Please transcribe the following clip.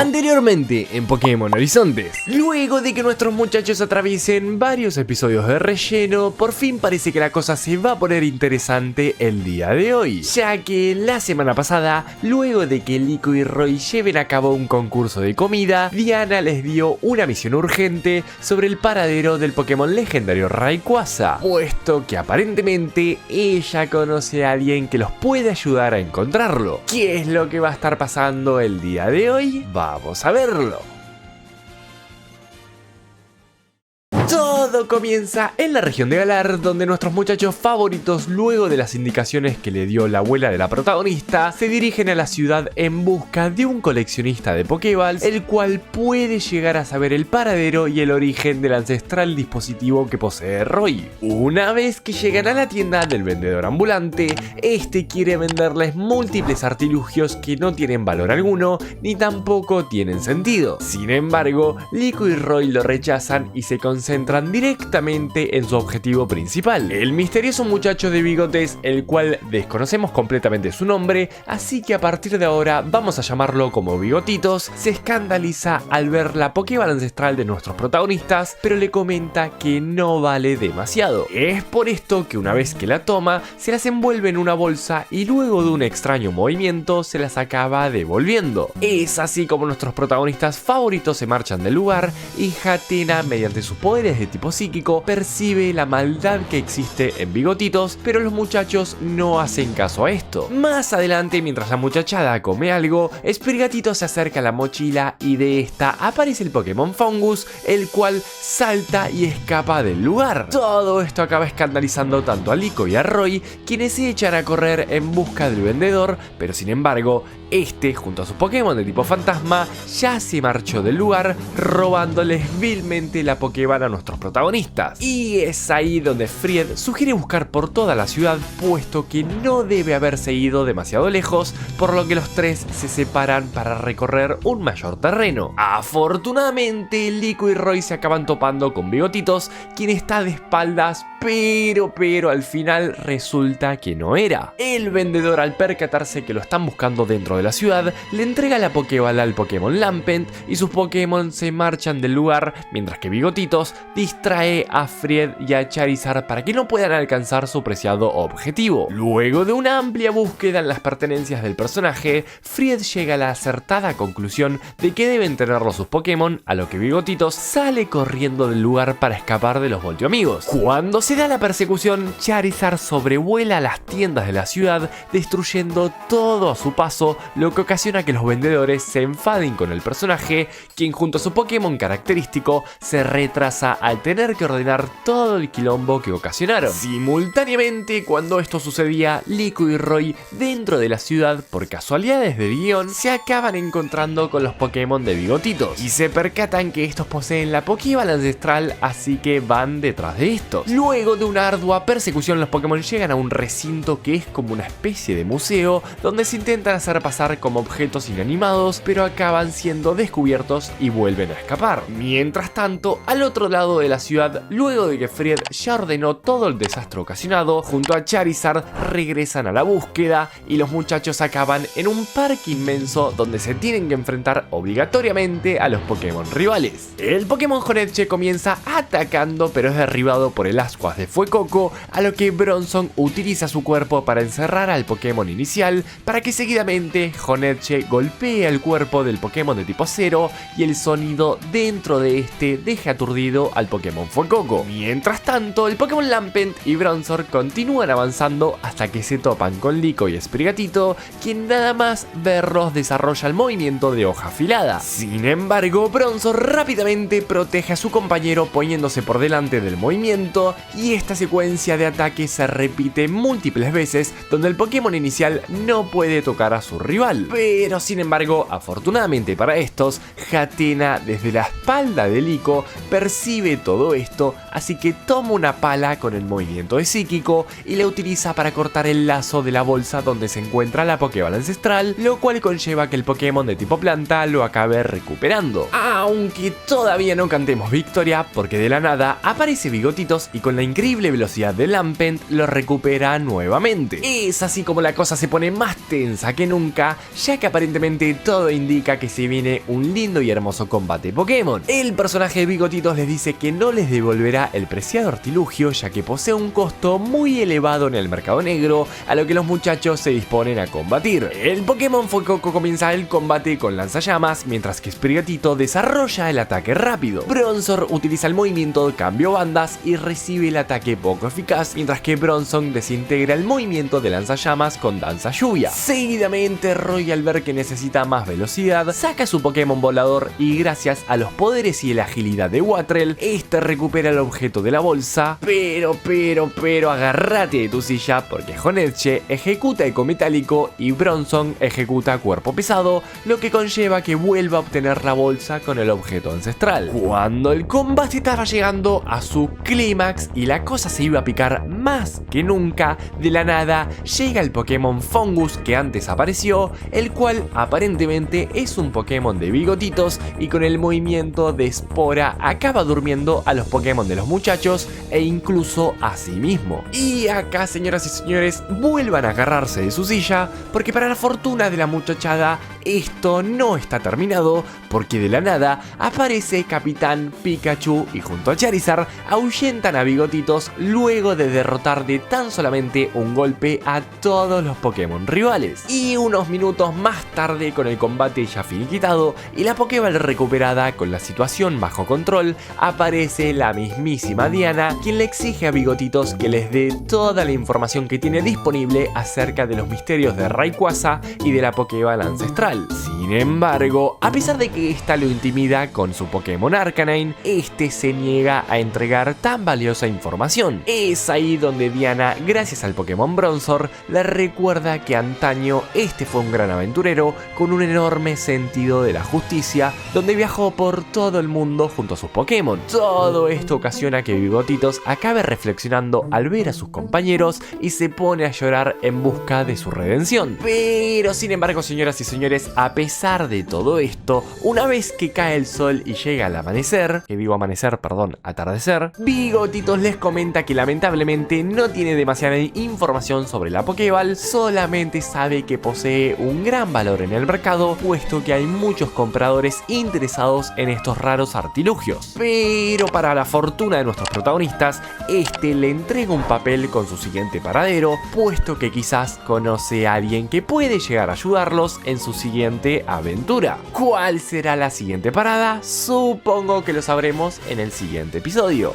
Anteriormente en Pokémon Horizontes. Luego de que nuestros muchachos atraviesen varios episodios de relleno, por fin parece que la cosa se va a poner interesante el día de hoy, ya que la semana pasada, luego de que Liko y Roy lleven a cabo un concurso de comida, Diana les dio una misión urgente sobre el paradero del Pokémon legendario Rayquaza, puesto que aparentemente ella conoce a alguien que los puede ayudar a encontrarlo. ¿Qué es lo que va a estar pasando el día de hoy? Vamos a verlo. Todo comienza en la región de Galar, donde nuestros muchachos favoritos, luego de las indicaciones que le dio la abuela de la protagonista, se dirigen a la ciudad en busca de un coleccionista de Pokéballs, el cual puede llegar a saber el paradero y el origen del ancestral dispositivo que posee Roy. Una vez que llegan a la tienda del vendedor ambulante, este quiere venderles múltiples artilugios que no tienen valor alguno, ni tampoco tienen sentido. Sin embargo, Liko y Roy lo rechazan y se concentran directamente en su objetivo principal, el misterioso muchacho de bigotes, el cual desconocemos completamente su nombre, así que a partir de ahora vamos a llamarlo como Bigotitos. Se escandaliza al ver la Pokéball ancestral de nuestros protagonistas, pero le comenta que no vale demasiado. Es por esto que una vez que la toma, se las envuelve en una bolsa y luego de un extraño movimiento se las acaba devolviendo. Es así como nuestros protagonistas favoritos se marchan del lugar y Hatena, mediante sus poderes de tipo psíquico, percibe la maldad que existe en Bigotitos, pero los muchachos no hacen caso a esto. Más adelante, mientras la muchachada come algo, Sprigatito se acerca a la mochila y de esta aparece el Pokémon Fungus, el cual salta y escapa del lugar. Todo esto acaba escandalizando tanto a Liko y a Roy, quienes se echan a correr en busca del vendedor, pero sin embargo, este, junto a sus Pokémon de tipo fantasma, ya se marchó del lugar, robándoles vilmente la Pokéball a nuestros protagonistas. Y es ahí donde Fried sugiere buscar por toda la ciudad, puesto que no debe haberse ido demasiado lejos, por lo que los tres se separan para recorrer un mayor terreno. Afortunadamente, Liko y Roy se acaban topando con Bigotitos, quien está de espaldas, pero al final resulta que no era. El vendedor, al percatarse que lo están buscando dentro de la ciudad, le entrega la Pokéball al Pokémon Lampent y sus Pokémon se marchan del lugar, mientras que Bigotitos distrae a Fried y a Charizard para que no puedan alcanzar su preciado objetivo. Luego de una amplia búsqueda en las pertenencias del personaje, Fried llega a la acertada conclusión de que deben tenerlo sus Pokémon, a lo que Bigotitos sale corriendo del lugar para escapar de los Voltioamigos. Cuando se da la persecución, Charizard sobrevuela las tiendas de la ciudad, destruyendo todo a su paso, lo que ocasiona que los vendedores se enfaden con el personaje, quien junto a su Pokémon característico se retrasa al tener que ordenar todo el quilombo que ocasionaron. Simultáneamente, cuando esto sucedía, Liko y Roy, dentro de la ciudad, por casualidades del guión, se acaban encontrando con los Pokémon de Bigotitos y se percatan que estos poseen la Pokéball ancestral, así que van detrás de estos. Luego de una ardua persecución, los Pokémon llegan a un recinto que es como una especie de museo, donde se intentan hacer pasar como objetos inanimados, pero acaban siendo descubiertos y vuelven a escapar. Mientras tanto, al otro lado de la ciudad, luego de que Fried ya ordenó todo el desastre ocasionado, junto a Charizard regresan a la búsqueda y los muchachos acaban en un parque inmenso donde se tienen que enfrentar obligatoriamente a los Pokémon rivales. El Pokémon Honedge comienza atacando, pero es derribado por el Ascuas de Fuecoco, a lo que Bronzong utiliza su cuerpo para encerrar al Pokémon inicial, para que seguidamente Honedge golpee el cuerpo del Pokémon de tipo Cero y el sonido dentro de este deje aturdido al Pokémon Fuecoco. Mientras tanto, el Pokémon Lampent y Bronzor continúan avanzando hasta que se topan con Liko y Sprigatito, quien nada más verlos desarrolla el movimiento de hoja afilada. Sin embargo, Bronzor rápidamente protege a su compañero poniéndose por delante del movimiento, y esta secuencia de ataques se repite múltiples veces, donde el Pokémon inicial no puede tocar a su rival. Pero sin embargo, afortunadamente para estos, Hatena desde la espalda de Liko percibe todo esto, así que toma una pala con el movimiento de psíquico y la utiliza para cortar el lazo de la bolsa donde se encuentra la Pokéball ancestral, lo cual conlleva que el Pokémon de tipo planta lo acabe recuperando. Aunque todavía no cantemos victoria, porque de la nada aparece Bigotitos y con la increíble velocidad de Lampent lo recupera nuevamente. Es así como la cosa se pone más tensa que nunca, ya que aparentemente todo indica que se viene un lindo y hermoso combate Pokémon. El personaje de Bigotitos les dice que no les devolverá el preciado artilugio, ya que posee un costo muy elevado en el mercado negro, a lo que los muchachos se disponen a combatir. El Pokémon Fuecoco comienza el combate con lanzallamas, mientras que Sprigatito desarrolla el ataque rápido. Bronzor utiliza el movimiento de cambio bandas y recibe el ataque poco eficaz, mientras que Bronzong desintegra el movimiento de lanzallamas con danza lluvia. Seguidamente, Roy, al ver que necesita más velocidad, saca su Pokémon volador y gracias a los poderes y la agilidad de Watrel, este recupera el objeto de la bolsa, pero agárrate de tu silla porque Honedge ejecuta eco metálico y Bronzong ejecuta cuerpo pesado, lo que conlleva que vuelva a obtener la bolsa con el objeto ancestral. Cuando el combate estaba llegando a su clímax y la cosa se iba a picar más que nunca, de la nada llega el Pokémon Fungus que antes apareció, el cual aparentemente es un Pokémon de Bigotitos y con el movimiento de Spora acaba durmiendo a los Pokémon de los muchachos e incluso a sí mismo. Y acá, señoras y señores, vuelvan a agarrarse de su silla porque para la fortuna de la muchachada esto no está terminado, porque de la nada aparece Capitán Pikachu y junto a Charizard ahuyentan a Bigotitos luego de derrotar de tan solamente un golpe a todos los Pokémon rivales. Y unos minutos más tarde, con el combate ya finiquitado y la Pokéball recuperada con la situación bajo control, aparece la mismísima Diana, quien le exige a Bigotitos que les dé toda la información que tiene disponible acerca de los misterios de Rayquaza y de la Pokéball ancestral. Sin embargo, a pesar de que esta lo intimida con su Pokémon Arcanine, este se niega a entregar tan valiosa información. Es ahí donde Diana, gracias al Pokémon Bronzor, le recuerda que antaño este fue un gran aventurero con un enorme sentido de la justicia, donde viajó por todo el mundo junto a sus Pokémon. Todo esto ocasiona que Bigotitos acabe reflexionando al ver a sus compañeros y se pone a llorar en busca de su redención. Pero sin embargo, señoras y señores, a pesar de todo esto, una vez que cae el sol y llega el amanecer, atardecer, Bigotitos les comenta que lamentablemente no tiene demasiada información sobre la Pokéball, solamente sabe que posee un gran valor en el mercado, puesto que hay muchos compradores interesados en estos raros artilugios. Pero para la fortuna de nuestros protagonistas, este le entrega un papel con su siguiente paradero, puesto que quizás conoce a alguien que puede llegar a ayudarlos en su siguiente aventura. ¿Cuál será la siguiente parada? Supongo que lo sabremos en el siguiente episodio.